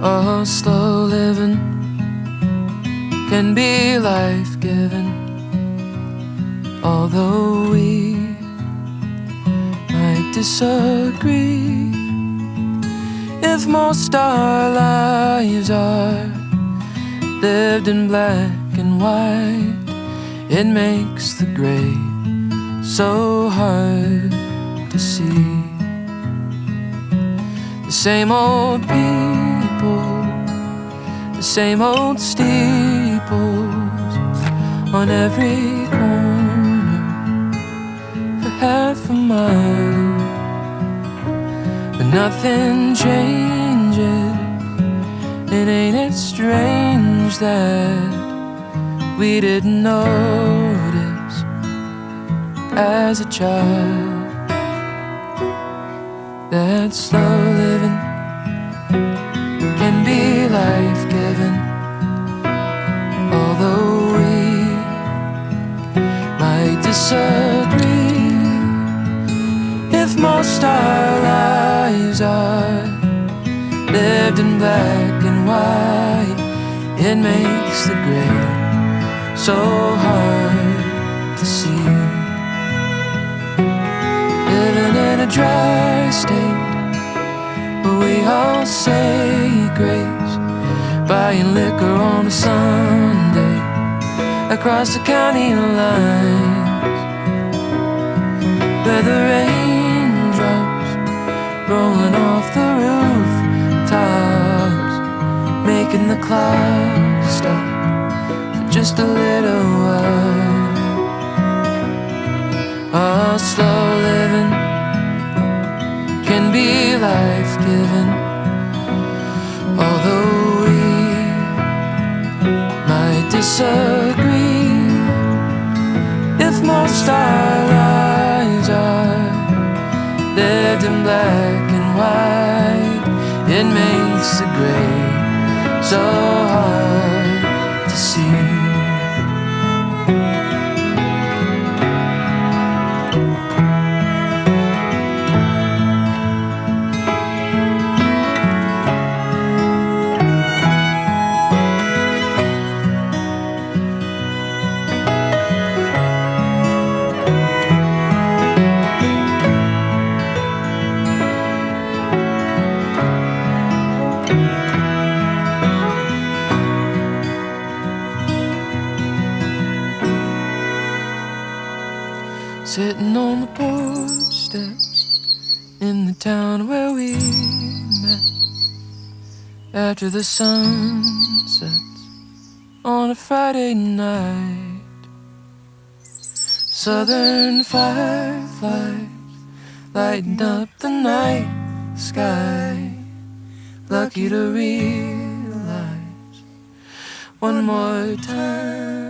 Oh, slow living can be life-giving, although we might disagree. If most our lives are lived in black and white, it makes the gray so hard to see. The same old people, the same old steeples on every corner for half a mile. But nothing changes, and ain't it strange that we didn't notice as a child that slow living can be life-giving, although we might disagree. If most our lives are lived in black and white, it makes the gray so hard to see. Living in a dry state where we all say grace, buying liquor on a Sunday across the county lines, where the raindrops rolling off the rooftops, making the clock stop for just a little while. Oh, slow living can be life-giving, although we might disagree. If most our lives are lived in black and white, it makes the gray so hard to see. Sitting on the porch steps in the town where we met, after the sun sets on a Friday night. Southern fireflies lighting up the night sky, lucky to realize one more time